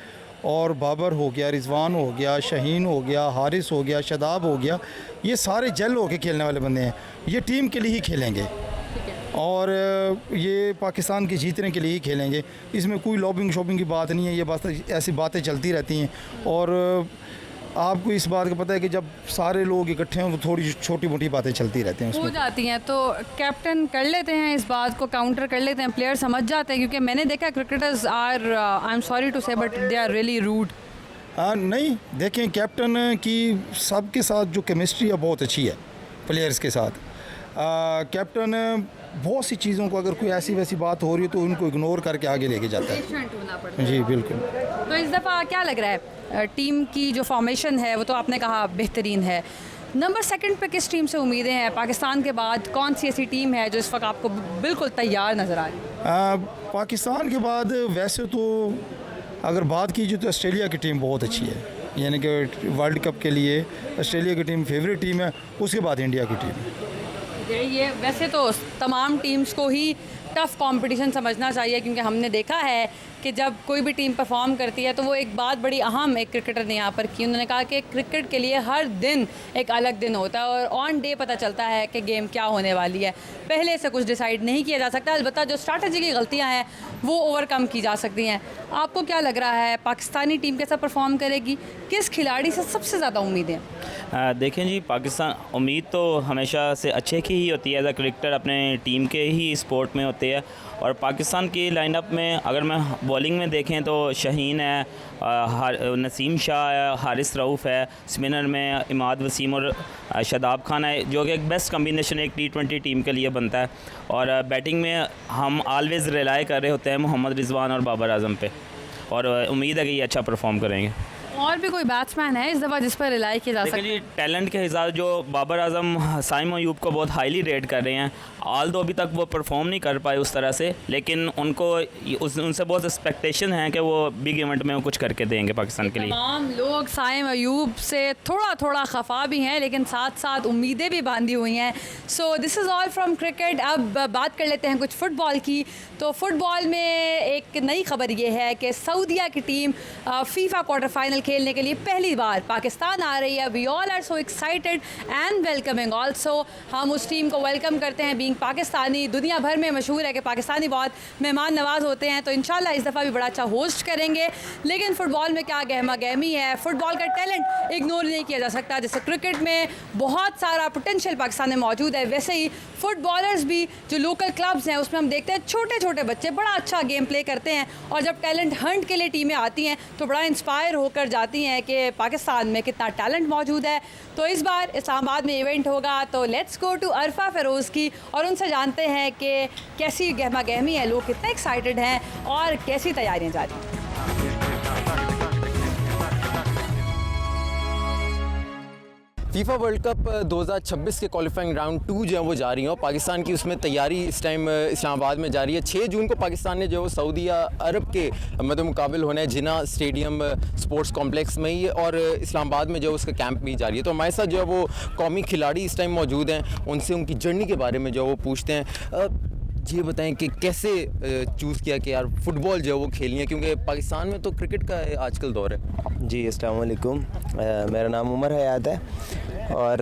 और बाबर हो गया, रिजवान हो गया, शहीन हो गया, हारिस हो गया, शदाब हो गया, ये सारे जल होके खेलने वाले बंदे हैं। ये टीम के लिए ही खेलेंगे और ये पाकिस्तान के जीतने के लिए ही खेलेंगे। इसमें कोई लॉबिंग शॉपिंग की बात नहीं है, ये बात ऐसी बातें चलती रहती हैं। और आपको इस बात का पता है कि जब सारे लोग इकट्ठे हों तो थोड़ी छोटी मोटी बातें चलती रहती हैं, हो उसमें जाती हैं। तो कैप्टन कर लेते हैं इस बात को, काउंटर कर लेते हैं, प्लेयर समझ जाते हैं, क्योंकि मैंने देखा cricketers are, I am sorry to say, but they are really rude. नहीं, देखें कैप्टन की सबके साथ जो केमिस्ट्री है बहुत अच्छी है प्लेयर्स के साथ। कैप्टन बहुत सी चीज़ों को, अगर कोई ऐसी वैसी बात हो रही है तो उनको इग्नोर करके आगे लेके जाता है। जी बिल्कुल। तो इस दफ़ा क्या लग रहा है, टीम की जो फॉर्मेशन है वो तो आपने कहा बेहतरीन है, नंबर 2 पे किस टीम से उम्मीदें हैं? पाकिस्तान के बाद कौन सी ऐसी टीम है जो इस वक्त आपको बिल्कुल तैयार नज़र आ रही है? पाकिस्तान के बाद वैसे तो अगर बात कीजिए तो ऑस्ट्रेलिया की टीम बहुत अच्छी है, यानी कि वर्ल्ड कप के लिए ऑस्ट्रेलिया की टीम फेवरेट टीम है, उसके बाद इंडिया की टीम है। ये वैसे तो तमाम टीम्स को ही टफ़ कंपटीशन समझना चाहिए, क्योंकि हमने देखा है कि जब कोई भी टीम परफॉर्म करती है तो वो एक बात बड़ी अहम एक क्रिकेटर ने यहाँ पर की, उन्होंने कहा कि क्रिकेट के लिए हर दिन एक अलग दिन होता है और ऑन डे पता चलता है कि गेम क्या होने वाली है। पहले से कुछ डिसाइड नहीं किया जा सकता, अलबत्ता जो स्ट्रैटेजी की गलतियाँ हैं वो ओवरकम की जा सकती हैं। आपको क्या लग रहा है पाकिस्तानी टीम कैसा परफॉर्म करेगी? किस खिलाड़ी से सबसे ज़्यादा उम्मीदें? देखें जी, पाकिस्तान उम्मीद तो हमेशा से अच्छे की ही होती है, एज अ क्रिकेटर अपने टीम के ही स्पोर्ट में होती है। और पाकिस्तान की लाइनअप में अगर मैं बॉलिंग में देखें तो शहीन है, नसीम शाह है, हारिस रऊफ़ है, स्पिनर में इमाद वसीम और शदाब खान है, जो कि एक बेस्ट कम्बिनेशन एक T20 टीम के लिए बनता है। और बैटिंग में हम ऑलवेज़ रिलाई कर रहे होते हैं मोहम्मद रिजवान और बाबर आजम पे, और उम्मीद है कि ये अच्छा परफॉर्म करेंगे। और भी कोई बैट्समैन है इस दफ़ा जिस पर रिलाई किया जा सकता है? जी, टैलेंट के हिसाब जो बाबर आजम साइम अयूब को बहुत हाईली रेट कर रहे हैं, ऑल दो अभी तक वो परफॉर्म नहीं कर पाए उस तरह से, लेकिन उनको उनसे बहुत एक्सपेक्टेशन है कि वो बिग इवेंट में वो कुछ करके देंगे पाकिस्तान के लिए। तमाम लोग साइम अयूब से थोड़ा थोड़ा खफा भी हैं, लेकिन साथ साथ उम्मीदें भी बांधी हुई हैं। सो this is all from cricket. अब बात कर लेते हैं कुछ फ़ुटबॉल की। तो फ़ुटबॉल में एक नई खबर ये है कि सऊदीया की टीम फीफा क्वार्टर फाइनल खेलने के लिए पहली बार पाकिस्तान आ रही है। We all are so excited and welcoming also. हम उस टीम को वेलकम करते हैं। बीइंग पाकिस्तानी, दुनिया भर में मशहूर है कि पाकिस्तानी बहुत मेहमान नवाज होते हैं, तो इंशाल्लाह इस दफ़ा भी बड़ा अच्छा होस्ट करेंगे। लेकिन फ़ुटबॉल में क्या गहमा गहमी है, फ़ुटबॉल का टैलेंट इग्नोर नहीं किया जा सकता। जैसे क्रिकेट में बहुत सारा पोटेंशियल पाकिस्तान में मौजूद है, वैसे ही फुटबॉलर्स भी जो लोकल क्लब्स हैं उसमें हम देखते हैं छोटे छोटे बच्चे बड़ा अच्छा गेम प्ले करते हैं, और जब टैलेंट हंट के लिए टीमें आती हैं तो बड़ा इंस्पायर होकर जाती हैं कि पाकिस्तान में कितना टैलेंट मौजूद है। तो इस बार इस्लामाबाद में इवेंट होगा, तो लेट्स गो टू अरफा फ़िरोज़ की और उनसे जानते हैं कि कैसी गहमा गहमी है, लोग कितने एक्साइटेड हैं और कैसी तैयारियां जारी हैं। फीफा वर्ल्ड कप 2026 के क्वालिफाइंग राउंड 2 जो है वो जारी है, पाकिस्तान की उसमें तैयारी इस टाइम इस्लामाबाद में जारी है। 6 जून को पाकिस्तान ने जो है सऊदी अरब के मुकाबिल होना है जिना स्टेडियम स्पोर्ट्स कॉम्प्लेक्स में ही, और इस्लामाबाद में जो उसका कैंप भी जारी है। तो हमारे साथ जो है वो कौमी खिलाड़ी इस टाइम मौजूद हैं, उनसे उनकी जर्नी के बारे में जो है वो पूछते हैं। ये बताएं कि कैसे चूज़ किया कि यार फुटबॉल जो है वो खेलनी है, क्योंकि पाकिस्तान में तो क्रिकेट का आजकल दौर है। जी अस्सलाम वालेकुम, मेरा नाम उमर हयात है और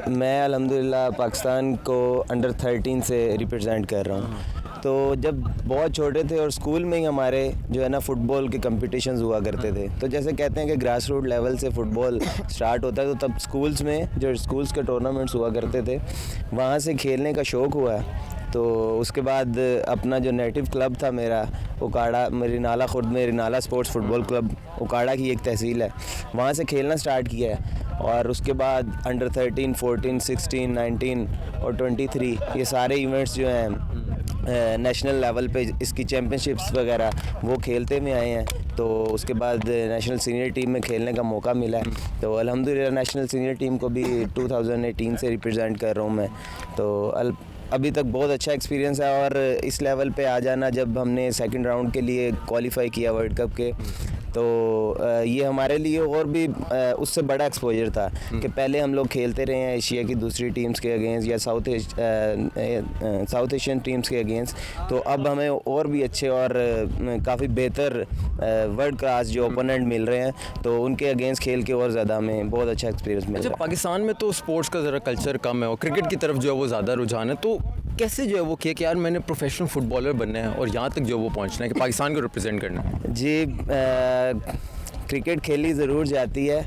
मैं अल्हम्दुलिल्लाह पाकिस्तान को अंडर 13 से रिप्रेजेंट कर रहा हूँ। तो जब बहुत छोटे थे और स्कूल में ही हमारे जो है ना फ़ुटबॉल के कंपटीशंस हुआ करते थे, तो जैसे कहते हैं कि ग्रास रूट लेवल से फ़ुटबॉल स्टार्ट होता है, तो तब स्कूल्स में जो स्कूल्स के टूर्नामेंट्स हुआ करते थे वहाँ से खेलने का शौक़ हुआ। तो उसके बाद अपना जो नेटिव क्लब था मेरा उकाड़ा, मेरी नाला खुर्द में रिनाला स्पोर्ट्स फ़ुटबॉल क्लब उकाड़ा की एक तहसील है, वहाँ से खेलना स्टार्ट किया है। और उसके बाद अंडर 13, 14, 16, 19 और 23 ये सारे इवेंट्स जो हैं नेशनल लेवल पे इसकी चैम्पियनशिप्स वगैरह वो खेलते में आए हैं। तो उसके बाद नेशनल सीनियर टीम में खेलने का मौका मिला है, तो अल्हम्दुलिल्लाह नेशनल सीनियर टीम को भी 2018 से रिप्रेजेंट कर रहा हूँ मैं। तो अभी तक बहुत अच्छा एक्सपीरियंस है, और इस लेवल पे आ जाना, जब हमने सेकंड राउंड के लिए क्वालिफाई किया वर्ल्ड कप के, तो ये हमारे लिए और भी उससे बड़ा एक्सपोजर था कि पहले हम लोग खेलते रहे हैं एशिया की दूसरी टीम्स के अगेंस्ट या साउथ एशियन टीम्स के अगेंस्ट, तो अब हमें और भी अच्छे और काफ़ी बेहतर वर्ल्ड क्लास जो ओपोनेंट मिल रहे हैं, तो उनके अगेंस्ट खेल के और ज़्यादा हमें बहुत अच्छा एक्सपीरियंस मिल रहा है। पाकिस्तान में तो स्पोर्ट्स का ज़रा कल्चर कम है और क्रिकेट की तरफ जो है वो ज़्यादा रुझान है, तो कैसे जो है वो किया कि यार मैंने प्रोफेशनल फुटबॉलर बनना है और यहाँ तक जो वो पहुँचना है कि पाकिस्तान को रिप्रेजेंट करना है? जी, क्रिकेट खेली ज़रूर जाती है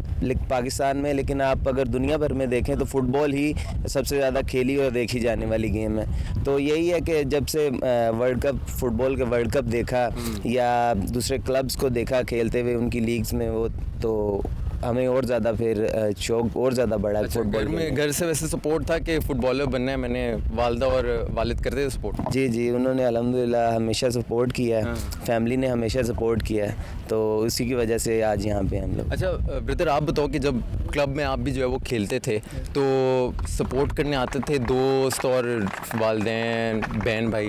पाकिस्तान में, लेकिन आप अगर दुनिया भर में देखें तो फ़ुटबॉल ही सबसे ज़्यादा खेली और देखी जाने वाली गेम है। तो यही है कि जब से वर्ल्ड कप, फुटबॉल के वर्ल्ड कप देखा या दूसरे क्लब्स को देखा खेलते हुए उनकी लीग्स में, वो तो हमें और ज़्यादा फिर शौक और ज़्यादा बढ़ा। फुटबॉल में घर से वैसे सपोर्ट था कि फुटबॉलर बनना है? मैंने वालदा और वालिद करते थे सपोर्ट? जी, उन्होंने अल्हम्दुलिल्लाह हमेशा सपोर्ट किया है। फैमिली ने हमेशा सपोर्ट किया है, तो उसी की वजह से आज यहाँ पे हम लोग। अच्छा ब्रदर, आप बताओ कि जब क्लब में आप भी जो है वो खेलते थे तो सपोर्ट करने आते थे दोस्त और वालिदैन, बहन भाई?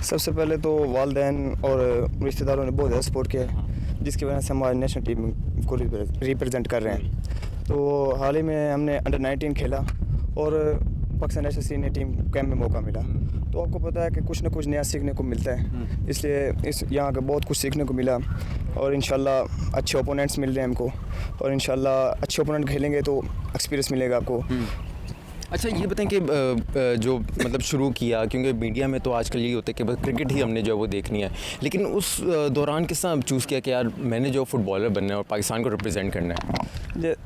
सबसे पहले तो वालिदैन और रिश्तेदारों ने बहुत ज़्यादा सपोर्ट किया, जिसकी वजह से हमारी नेशनल टीम को रिप्रेजेंट कर रहे हैं। तो हाल ही में हमने अंडर 19 खेला और Pakistan national senior team camp में मौका मिला। तो आपको पता है कि कुछ ना कुछ नया सीखने को मिलता है, इसलिए यहाँ का बहुत कुछ सीखने को मिला और इंशाल्लाह अच्छे ओपोनेंट्स मिल रहे हैं हमको, और इंशाल्लाह अच्छे ओपोनेंट खेलेंगे तो एक्सपीरियंस मिलेगा आपको। अच्छा ये बताएं कि जो मतलब शुरू किया, क्योंकि मीडिया में तो आजकल यही होता है कि बस क्रिकेट ही हमने जो है वो देखनी है, लेकिन उस दौरान किस तरह चूज़ किया कि यार मैंने जो फुटबॉलर बनना है और पाकिस्तान को रिप्रेजेंट करना है?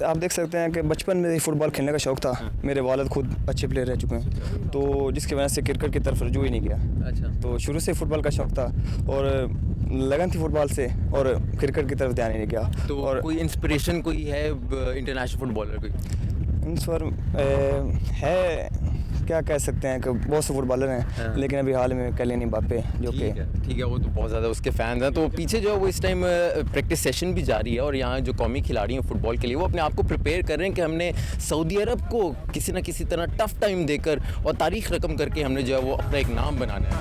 आप देख सकते हैं कि बचपन में ही फुटबॉल खेलने का शौक़ था। मेरे वालिद खुद अच्छे प्लेयर रह चुके हैं, तो जिसकी वजह से क्रिकेट की तरफ रुजू ही नहीं किया। अच्छा, तो शुरू से फुटबॉल का शौक़ था और लगन थी फुटबॉल से, और क्रिकेट की तरफ ध्यान ही नहीं गया। तो और कोई इंस्पिरेशन कोई है इंटरनेशनल फुटबॉलर कोई? है, क्या कह सकते हैं कि बहुत से फुटबॉलर हैं, लेकिन अभी हाल में किलियन एम्बाप्पे जो कि ठीक है, वो तो बहुत ज़्यादा उसके फैंस हैं। तो पीछे जो है वो इस टाइम प्रैक्टिस सेशन भी जारी है और यहाँ जो कौमी खिलाड़ी हैं फुटबॉल के लिए, वो अपने आप को प्रिपेयर कर रहे हैं कि हमने सऊदी अरब को किसी न किसी तरह टफ टाइम देकर और तारीख रकम करके हमने जो है वो अपना एक नाम बनाना है।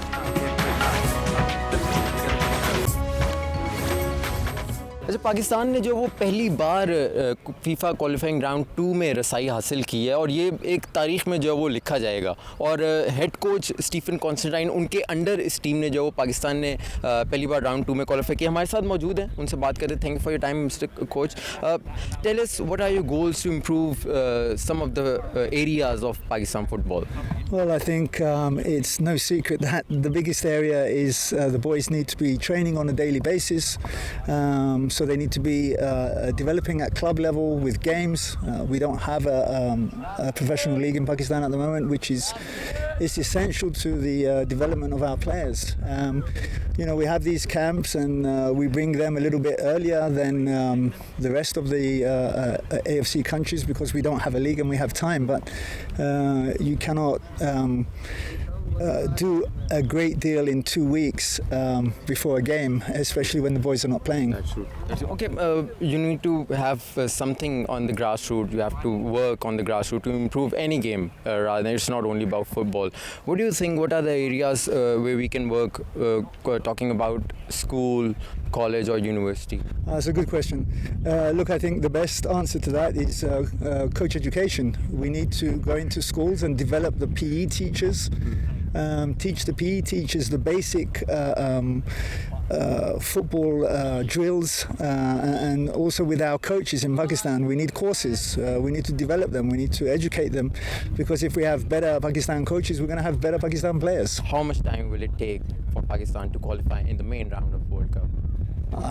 अच्छा, पाकिस्तान ने जो वो पहली बार फीफा क्वालिफाइंग राउंड 2 में रसाई हासिल की है और ये एक तारीख़ में जो है वो लिखा जाएगा, और हेड कोच स्टीफन कॉन्स्टेंटाइन, उनके अंडर इस टीम ने जो वो पाकिस्तान ने पहली बार राउंड 2 में क्वालिफाई किया। हमारे साथ मौजूद हैं, उनसे बात करते हैं। Thank you for your time mister coach. Tell us what are your goals to improve some of the areas of Pakistan football? Well, I think it's no secret that the biggest area is the boys need to be training on a daily basis. So they need to be developing at club level with games. We don't have a professional league in Pakistan at the moment, which is essential to the development of our players. You know, we have these camps and we bring them a little bit earlier than the rest of the AFC countries because we don't have a league and we have time. But you cannot do a great deal in 2 weeks before a game, especially when the boys are not playing. That's true. Okay, you need to have something on the grassroots. You have to work on the grassroots to improve any game. Rather than it's not only about football. What do you think? What are the areas where we can work? Talking about school, college, or university? That's a good question. Look, I think the best answer to that is coach education. We need to go into schools and develop the PE teachers. Teach the PE teachers the basic football drills, and also with our coaches in Pakistan, we need courses. We need to develop them. We need to educate them, because if we have better Pakistan coaches, we're going to have better Pakistan players. How much time will it take for Pakistan to qualify in the main round of World Cup?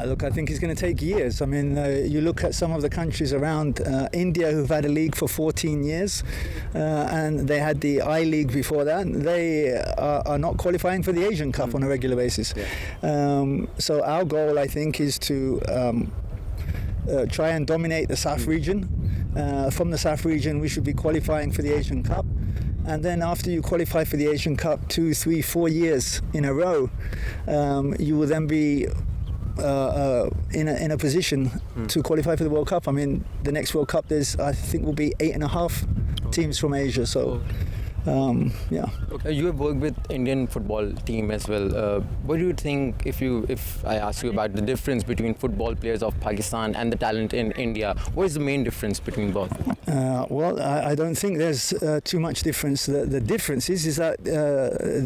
Look, I think it's going to take years. I mean, you look at some of the countries around India who've had a league for 14 years, and they had the I-League before that. They are not qualifying for the Asian Cup on a regular basis. So our goal, I think, is to try and dominate the SAF region. From the SAF region, we should be qualifying for the Asian Cup. And then after you qualify for the Asian Cup 2, 3, 4 years in a row, you will then be in a position to qualify for the World Cup. I mean, the next World Cup, I think will be 8.5 teams from Asia. So Yeah. Okay. You have worked with Indian football team as well. What do you think if I ask you about the difference between football players of Pakistan and the talent in India? What is the main difference between both? Well, I don't think there's too much difference. The difference is that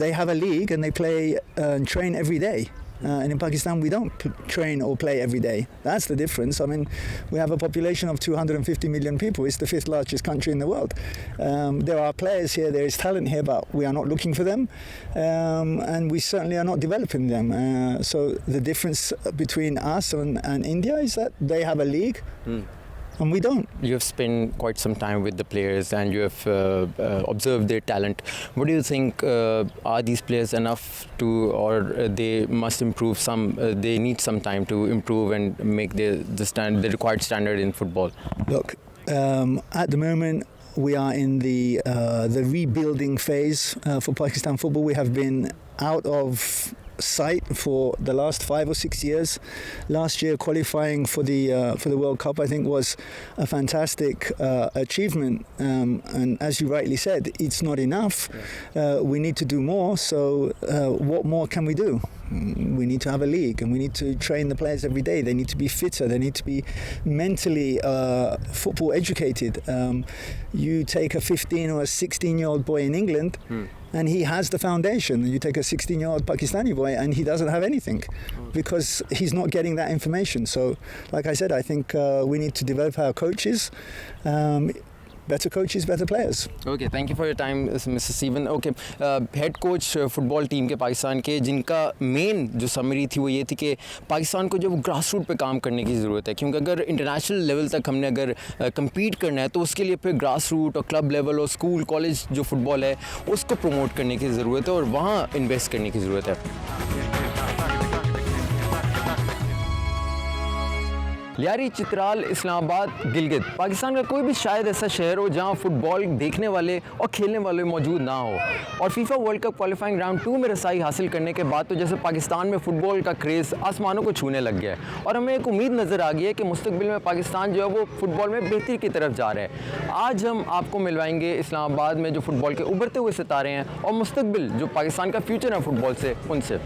they have a league and they play and train every day. And in Pakistan, we don't train or play every day. That's the difference. I mean, we have a population of 250 million people. It's the 5th largest country in the world. There are players here, there is talent here, but we are not looking for them. And we certainly are not developing them. So the difference between us and India is that they have a league. And we don't. You have spent quite some time with the players and you have observed their talent. What do you think, are these players enough to, or they must improve they need some time to improve and make the required standard in football? Look, at the moment we are in the rebuilding phase for Pakistan football. We have been out of sight for the last 5 or 6 years. Last year qualifying for the World Cup I think was a fantastic achievement, and as you rightly said, it's not enough. We need to do more, so what more can we do? We need to have a league and we need to train the players every day. They need to be fitter, they need to be mentally football educated. You take a 15 or a 16-year-old boy in England and he has the foundation. You take a 16-year-old Pakistani boy and he doesn't have anything because he's not getting that information. So like I said, I think we need to develop our coaches. Better coaches, better players. Okay, thank you for your time, Mr. Steven. Okay, head coach football team के पाकिस्तान के, जिनका मेन जो समरी थी वो ये थी कि पाकिस्तान को जो ग्रास रूट पे काम करने की ज़रूरत है, क्योंकि अगर इंटरनेशनल लेवल तक हमने अगर कम्पीट करना है तो उसके लिए फिर ग्रास रूट और क्लब लेवल और स्कूल कॉलेज जो फुटबॉल है उसको प्रमोट करने की ज़रूरत है और वहाँ इन्वेस्ट करने की ज़रूरत है। लियारी, चित्राल, इस्लामाबाद, गिलगित, पाकिस्तान का कोई भी शायद ऐसा शहर हो जहां फुटबॉल देखने वाले और खेलने वाले मौजूद ना हो। और FIFA world cup qualifying round 2 में रसाई हासिल करने के बाद तो जैसे पाकिस्तान में फ़ुटबॉल का क्रेज़ आसमानों को छूने लग गया है और हमें एक उम्मीद नज़र आ गई है कि मुस्तकबिल में पाकिस्तान जो है वो फ़ुटबॉल में बेहतरी की तरफ जा रहा है। आज हम आपको मिलवाएंगे इस्लामाबाद में जो फ़ुटबॉल के उभरते हुए सितारे हैं और मुस्तकबिल जो पाकिस्तान का फ्यूचर है फ़ुटबॉल से, उनसे।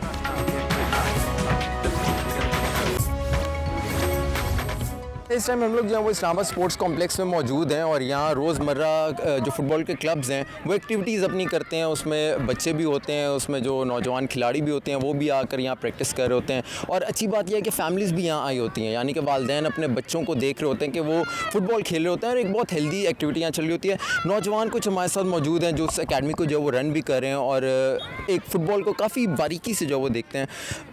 इस टाइम हम लोग जो है वो इस्लामाबाद स्पोर्ट्स कॉम्प्लेक्स में मौजूद हैं और यहाँ रोज़मर्रा जो फुटबॉल के क्लब्स हैं वो एक्टिविटीज़ अपनी करते हैं। उसमें बच्चे भी होते हैं, उसमें जो नौजवान खिलाड़ी भी होते हैं वो भी आकर यहाँ प्रैक्टिस कर रहे होते हैं। और अच्छी बात यह है कि फ़ैमिलीज़ भी यहाँ आई होती हैं, यानी कि वालिदैन अपने बच्चों को देख रहे होते हैं कि वो फुटबॉल खेल रहे होते हैं और एक बहुत हेल्दी एक्टिविटी यहाँ चल रही होती है। नौजवान कुछ हमारे साथ मौजूद हैं जो उस अकेडमी को जो वो रन भी कर रहे हैं और एक फ़ुटबॉल को काफ़ी बारीकी से जो वो देखते हैं।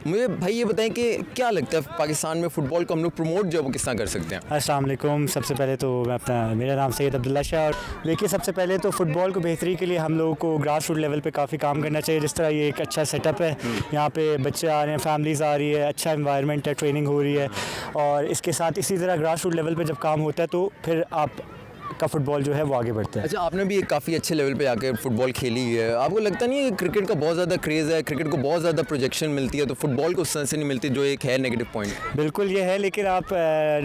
मुझे भाई ये बताएं कि क्या लगता है पाकिस्तान में फ़ुटबॉल को हम लोग प्रमोट जो वो किस तरह कर सकते हैं? अस्सलाम वालेकुम। सबसे पहले तो मेरा नाम सैयद अब्दुल्ला शाह। और देखिए, सबसे पहले तो फ़ुटबॉल को बेहतरी के लिए हम लोगों को ग्रास रूट लेवल पे काफ़ी काम करना चाहिए। जिस तरह ये एक अच्छा सेटअप है, यहाँ पे बच्चे आ रहे हैं, फैमिलीज़ आ रही है, अच्छा एनवायरनमेंट है, ट्रेनिंग हो रही है और इसके साथ इसी तरह ग्रास रूट लेवल पे जब काम होता है तो फिर आप का फुटबॉल जो है वो आगे बढ़ता है। अच्छा, आपने भी एक काफ़ी अच्छे लेवल पे आकर फुटबॉल खेली है, आपको लगता नहीं है क्रिकेट का बहुत ज़्यादा क्रेज़ है, क्रिकेट को बहुत ज़्यादा प्रोजेक्शन मिलती है तो फुटबॉल को उस तरह से नहीं मिलती, जो एक है नेगेटिव पॉइंट? बिल्कुल ये है, लेकिन आप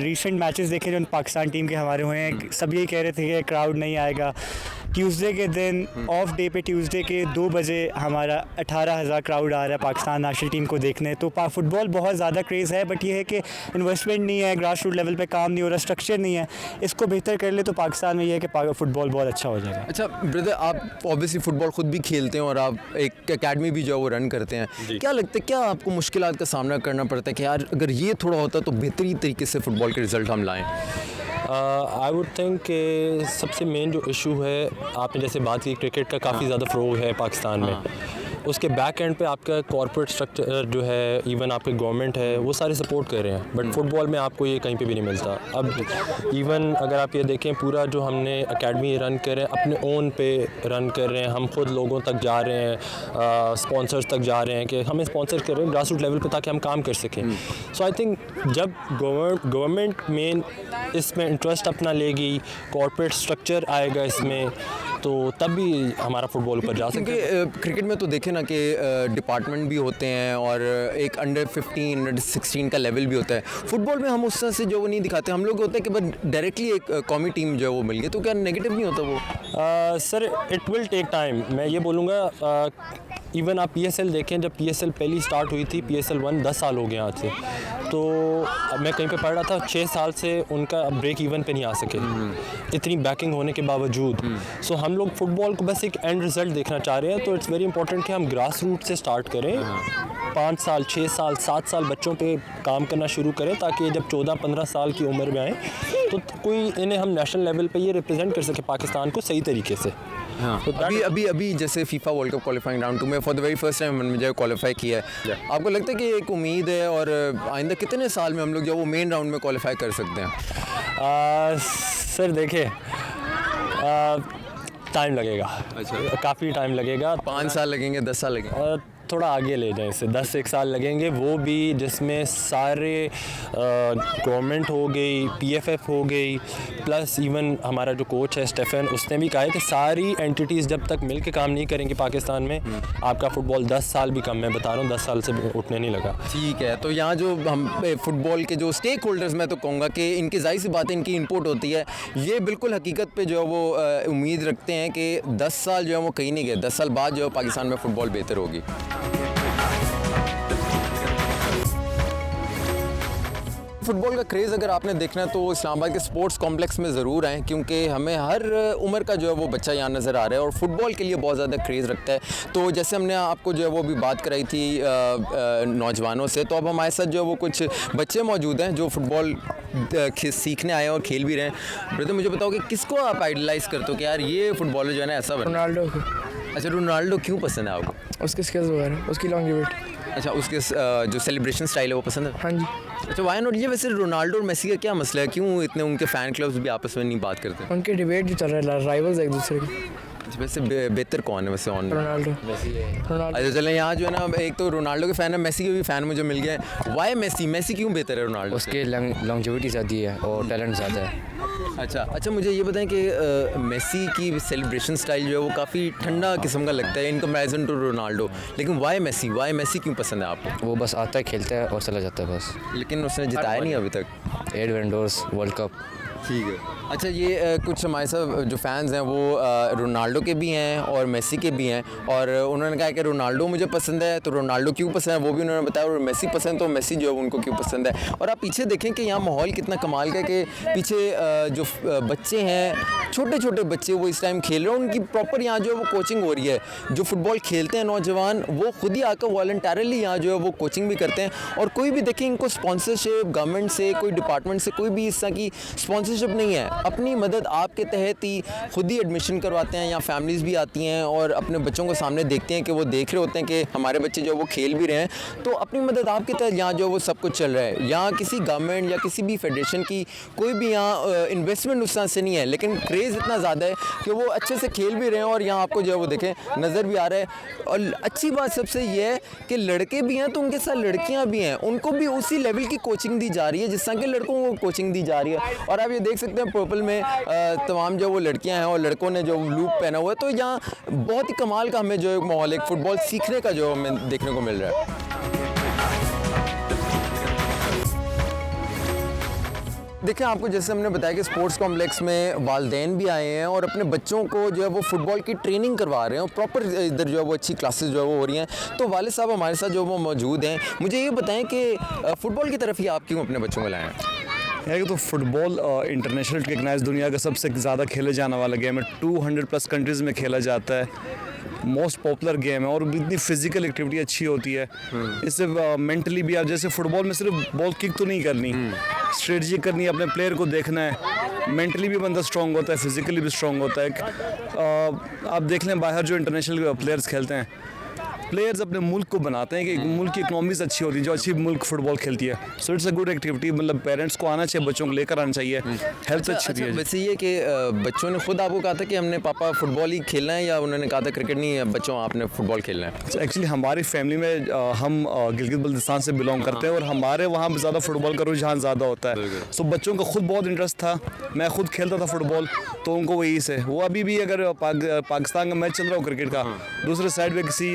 रीसेंट मैचेस देखें जो पाकिस्तान टीम के हमारे हुए हैं, सब यही कह रहे थे कि क्राउड नहीं आएगा। ट्यूसडे के दिन ऑफ डे पे ट्यूसडे के 2 बजे हमारा 18,000 क्राउड आ रहा है पाकिस्तान नेशनल टीम को देखने। तो फुटबॉल बहुत ज़्यादा क्रेज़ है, बट ये है कि इन्वेस्टमेंट नहीं है, ग्रास रूट लेवल पे काम नहीं हो रहा, स्ट्रक्चर नहीं है। इसको बेहतर कर ले तो पाकिस्तान में ये है कि फुटबॉल बहुत अच्छा हो जाएगा। अच्छा ब्रदर, आप ऑब्वियसली फ़ुटबॉल खुद भी खेलते हैं और आप एक एकेडमी भी जो है वो रन करते हैं। क्या लगता है, क्या आपको मुश्किलात का सामना करना पड़ता है कि यार अगर ये थोड़ा होता तो बेहतरीन तरीके से फ़ुटबॉल के रिज़ल्ट हम लाएँ? आई वुड थिंक कि सबसे मेन जो इशू है, आपने जैसे बात की क्रिकेट का काफ़ी ज़्यादा फ़रोग है पाकिस्तान में, उसके बैक एंड पे आपका कॉर्पोरेट स्ट्रक्चर जो है, इवन आपके गवर्नमेंट है, वो सारे सपोर्ट कर रहे हैं, बट फुटबॉल में आपको ये कहीं पे भी नहीं मिलता। अब इवन अगर आप ये देखें, पूरा जो हमने एकेडमी रन कर रहे हैं अपने ओन पे रन कर रहे हैं, हम खुद लोगों तक जा रहे हैं, स्पॉन्सर्स तक जा रहे हैं कि हमें स्पॉन्सर कर रहे हैं ग्रास रूट लेवल पे ताकि हम काम कर सकें। सो आई थिंक जब गवर्नमेंट मेन इसमें इंटरेस्ट अपना लेगी, कॉर्पोरेट स्ट्रक्चर आएगा इसमें, तो तब भी हमारा फुटबॉल ऊपर जा सकता है। क्योंकि क्रिकेट में तो देखें ना कि डिपार्टमेंट भी होते हैं और एक अंडर 15 अंडर 16 का लेवल भी होता है। फुटबॉल में हम उस तरह से जो वो नहीं दिखाते, हम लोग होता है कि बस डायरेक्टली एक कौमी टीम जो है वो मिल गई, तो क्या नेगेटिव नहीं होता वो? Sir it will take time. मैं ये बोलूँगा इवन आप PSL देखें, जब PSL पहली स्टार्ट हुई थी, PSL 1 10 साल हो गए आज से, तो मैं कहीं पे पढ़ रहा था 6 साल से उनका ब्रेक इवन पे नहीं आ सके, इतनी बैकिंग होने के बावजूद। सो हम लोग फुटबॉल को बस एक एंड रिज़ल्ट देखना चाह रहे हैं, तो इट्स वेरी इंपॉर्टेंट कि हम ग्रास रूट से स्टार्ट करें, 5 साल 6 साल 7 साल बच्चों पे काम करना शुरू करें, ताकि जब 14-15 साल की उम्र में आएँ तो कोई इन्हें हम नेशनल लेवल पे ये रिप्रेजेंट कर सके पाकिस्तान को सही तरीके से। हाँ, तो अभी जैसे FIFA world cup qualifying round 2 में for the very first time मुझे क्वालिफाई किया है, आपको लगता है कि एक उम्मीद है और आइंदा कितने साल में हम लोग जो वो मेन राउंड में क्वालिफाई कर सकते हैं? सर देखिए टाइम लगेगा। अच्छा, काफ़ी टाइम लगेगा। 5 साल लगेंगे, 10 साल लगेंगे? थोड़ा आगे ले जाएं, इसे 10-1 साल लगेंगे, वो भी जिसमें सारे गवर्नमेंट हो गई, PFF हो गई, प्लस इवन हमारा जो कोच है स्टेफन, उसने भी कहा है कि सारी एंटिटीज़ जब तक मिल के काम नहीं करेंगी पाकिस्तान में, आपका फ़ुटबॉल 10 साल भी कम, मैं बता रहा हूँ 10 साल से उठने नहीं लगा। ठीक है, तो यहाँ जो हम फुटबॉल के जो स्टेक होल्डर्स, मैं तो कहूँगा कि इनकी ज़ाहिर सी बात है, इनकी इनपुट होती है, ये बिल्कुल हकीकत पे जो है वो उम्मीद रखते हैं कि 10 साल जो है वो कहीं नहीं गए, 10 साल बाद जो है पाकिस्तान में फ़ुटबॉल बेहतर होगी। फुटबॉल का क्रेज़ अगर आपने देखना है तो इस्लामाबाद के स्पोर्ट्स कॉम्प्लेक्स में ज़रूर आएँ, क्योंकि हमें हर उम्र का जो है वो बच्चा यहाँ नज़र आ रहा है और फुटबॉल के लिए बहुत ज़्यादा क्रेज़ रखता है। तो जैसे हमने आपको जो है वो भी बात कराई थी नौजवानों से, तो अब हमारे साथ जो है वो कुछ बच्चे मौजूद हैं जो फुटबॉल सीखने आए हैं और खेल भी रहे हैं। ब्रदर मुझे बताओ कि किसको आप आइडलाइज़ करते हो कि यार ये फुटबॉलर जो है ना ऐसा बना? रोनाल्डो को। अच्छा, रोनाल्डो क्यों पसंद है आपको? उसके स्किल्स वगैरह, उसकी लॉन्जिविटी। अच्छा, उसके जो सेलिब्रेशन स्टाइल है वो पसंद है? हाँ जी। अच्छा, वाई नॉट? ये वैसे रोनाल्डो और मेसी का क्या मसला है, क्यों इतने उनके फ़ैन क्लब्स भी आपस में नहीं बात करते? उनके डिबेट जो चल रहा है, राइवल्स एक दूसरे के। वैसे बेहतर कौन है वैसे ऑन? रोनाल्डो। अच्छा चलें, यहाँ जो है ना एक तो रोनाल्डो के फ़ैन है, मेसी के भी फ़ैन मुझे मिल गया है। वाई मेसी क्यों बेहतर है रोनाल्डो? उसके लॉन्जिविटी ज़्यादा है और टैलेंट ज़्यादा है। अच्छा, मुझे ये बताएं कि मेसी की सेलिब्रेशन स्टाइल जो है वो काफ़ी ठंडा किस्म का लगता है इन कंपैरिजन टू रोनाल्डो, लेकिन वाई मेसी क्यों पसंद है आपको? वो बस आता है, खेलता है और चला जाता है बस। लेकिन उसने जिताया नहीं अभी तक 8 विंडोज़ वर्ल्ड कप। ठीक है। अच्छा, ये कुछ हमारे साथ जो फैंस हैं वो रोनाल्डो के भी हैं और मेसी के भी हैं, और उन्होंने कहा कि रोनाल्डो मुझे पसंद है, तो रोनाल्डो क्यों पसंद है वो भी उन्होंने बताया, और मेसी पसंद तो मेसी जो है उनको क्यों पसंद है। और आप पीछे देखें कि यहाँ माहौल कितना कमाल का है कि पीछे जो बच्चे हैं, छोटे छोटे बच्चे, वो इस टाइम खेल रहे हैं, उनकी प्रॉपर यहाँ जो है वो कोचिंग हो रही है। जो फुटबॉल खेलते हैं नौजवान, वो खुद ही आकर वॉलंटरली यहाँ जो है वो कोचिंग भी करते हैं, और कोई भी देखें इनको स्पॉन्सरशिप गवर्नमेंट से, कोई डिपार्टमेंट से कोई भी इस तरह की स्पॉन्सरशिप नहीं है, अपनी मदद आपके तहत ही खुद ही एडमिशन करवाते हैं। यहाँ फैमिलीज़ भी आती हैं और अपने बच्चों को सामने देखते हैं कि वो देख रहे होते हैं कि हमारे बच्चे जो वो खेल भी रहे हैं, तो अपनी मदद आपके तहत यहाँ जो वो सब कुछ चल रहा है। यहाँ किसी गवर्नमेंट या किसी भी फेडरेशन की कोई भी यहाँ इन्वेस्टमेंट उस तरह से नहीं है, लेकिन क्रेज़ इतना ज़्यादा है कि वो अच्छे से खेल भी रहे हैं और यहाँ आपको जो है वो देखें नज़र भी आ रहा है। और अच्छी बात सबसे ये है कि लड़के भी हैं तो उनके साथ लड़कियाँ भी हैं, उनको भी उसी लेवल की कोचिंग दी जा रही है जिस तरह के लड़कों को कोचिंग दी जा रही है। और आप ये देख सकते हैं पर्पल में तमाम जो वो लड़कियां हैं और लड़कों ने जो लूप पहना हुआ है, तो यहाँ बहुत ही कमाल का हमें जो एक माहौल, एक फ़ुटबॉल सीखने का जो हमें देखने को मिल रहा है। देखिए, आपको जैसे हमने बताया कि स्पोर्ट्स कॉम्प्लेक्स में वालिदैन भी आए हैं और अपने बच्चों को जो है वो फुटबॉल की ट्रेनिंग करवा रहे हैं और प्रॉपर इधर जो है वो अच्छी क्लासेस जो है वो हो रही हैं। तो वालिद साहब हमारे साथ जो वो मौजूद हैं, मुझे ये बताएं कि फ़ुटबॉल की तरफ ही आप क्यों अपने बच्चों को लाए हैं? है तो फुटबॉल इंटरनेशनल रिकग्नाइज दुनिया का सबसे ज़्यादा खेले जाने वाला गेम है, 200+ कंट्रीज़ में खेला जाता है, मोस्ट पॉपुलर गेम है और इतनी फिजिकल एक्टिविटी अच्छी होती है। इससे मेंटली भी, आप जैसे फुटबॉल में सिर्फ बॉल किक तो नहीं करनी, स्ट्रेटजी करनी है, अपने प्लेयर को देखना है, मेंटली भी बंदा स्ट्रॉन्ग होता है, फिजिकली भी स्ट्रॉन्ग होता है। आप देख लें बाहर जो इंटरनेशनल प्लेयर्स खेलते हैं, प्लेयर्स अपने मुल्क को बनाते हैं कि मुल्क की इकनॉमीज अच्छी होती है, जो अच्छी मुल्क फुटबॉल खेलती है। So it's a good activity, मतलब पेरेंट्स को आना चाहिए, बच्चों को लेकर आना चाहिए, हेल्थ अच्छी होती है। वैसे ये कि बच्चों ने खुद आपको कहा था कि हमने पापा फुटबॉल ही खेलना है, या उन्होंने कहा था क्रिकेट नहीं है बच्चों आपने फुटबॉल खेलना है? एक्चुअली हमारी फैमिली में हम गिलगित बल्तिस्तान से बिलोंग करते हैं और हमारे वहाँ ज़्यादा फुटबॉल का रुझान ज़्यादा होता है। सो बच्चों का खुद बहुत इंटरेस्ट था, मैं खुद खेलता था फुटबॉल, तो उनको वही से वो अभी भी अगर पाकिस्तान का मैच चल रहा हो क्रिकेट का, दूसरे साइड पे किसी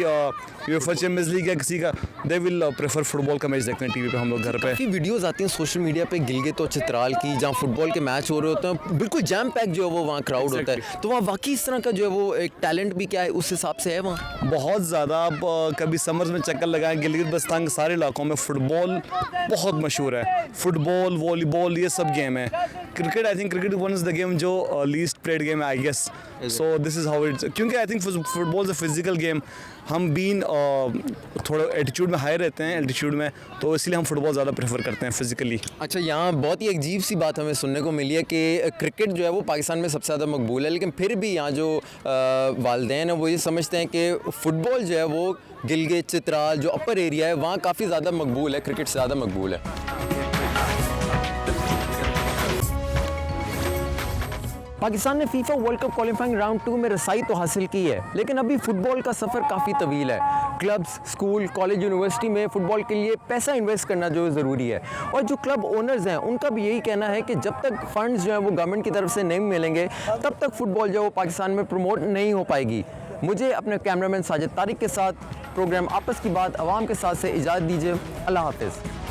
यूएफए चैंपियंस लीग या किसी का, दे विल प्रेफर फुटबॉल का मैच देखते हैं टीवी पे हम लोग घर पे। काफ़ी वीडियोस आती हैं सोशल मीडिया पे गिलगित और चित्राल की, जहाँ फुटबॉल के मैच हो रहे होते हैं, बिल्कुल जैम पैक जो है वो वहाँ क्राउड होता है, तो वहाँ वाकई इस तरह का जो है वो एक टैलेंट भी क्या है उस हिसाब से है वहाँ बहुत ज़्यादा। आप कभी समर्स में चक्कर लगाएं, गिलगित बल्तिस्तान के सारे इलाकों में फ़ुटबॉल बहुत मशहूर है, फुटबॉल वॉलीबॉल ये सब गेम है। Cricket I think cricket one is the game जो लीस्ट प्लेड गेम है I guess, so this is how it's, क्योंकि I think football is a physical game, हम बीन थोड़ा एटीट्यूड में हाई रहते हैं एल्टीट्यूड में, तो इसलिए हम फुटबॉल ज़्यादा प्रेफर करते हैं फिजिकली। अच्छा, यहाँ बहुत ही अजीब सी बात हमें सुनने को मिली है कि क्रिकेट जो है वो पाकिस्तान में सबसे ज़्यादा मकबूल है, लेकिन फिर भी यहाँ जो वालिदैन हैं वो ये समझते हैं कि फ़ुटबॉल जो है वो गिलगित चित्राल जो अपर एरिया है वहाँ काफ़ी ज़्यादा मकबूल है, क्रिकेट से ज़्यादा मकबूल है। पाकिस्तान ने FIFA world cup qualifying round 2 में रसाई तो हासिल की है, लेकिन अभी फुटबॉल का सफ़र काफ़ी तवील है। क्लब्स, स्कूल, कॉलेज, यूनिवर्सिटी में फ़ुटबॉल के लिए पैसा इन्वेस्ट करना जो ज़रूरी है, और जो क्लब ओनर्स हैं उनका भी यही कहना है कि जब तक फंड्स जो हैं वो गवर्नमेंट की तरफ से नहीं मिलेंगे तब तक फ़ुटबॉल जो है वो पाकिस्तान में प्रमोट नहीं हो पाएगी। मुझे अपने कैमरामैन साजिद तारिक के साथ प्रोग्राम आपस की बात आवाम के साथ से इजाज़त दीजिए। अल्लाह हाफ़िज़।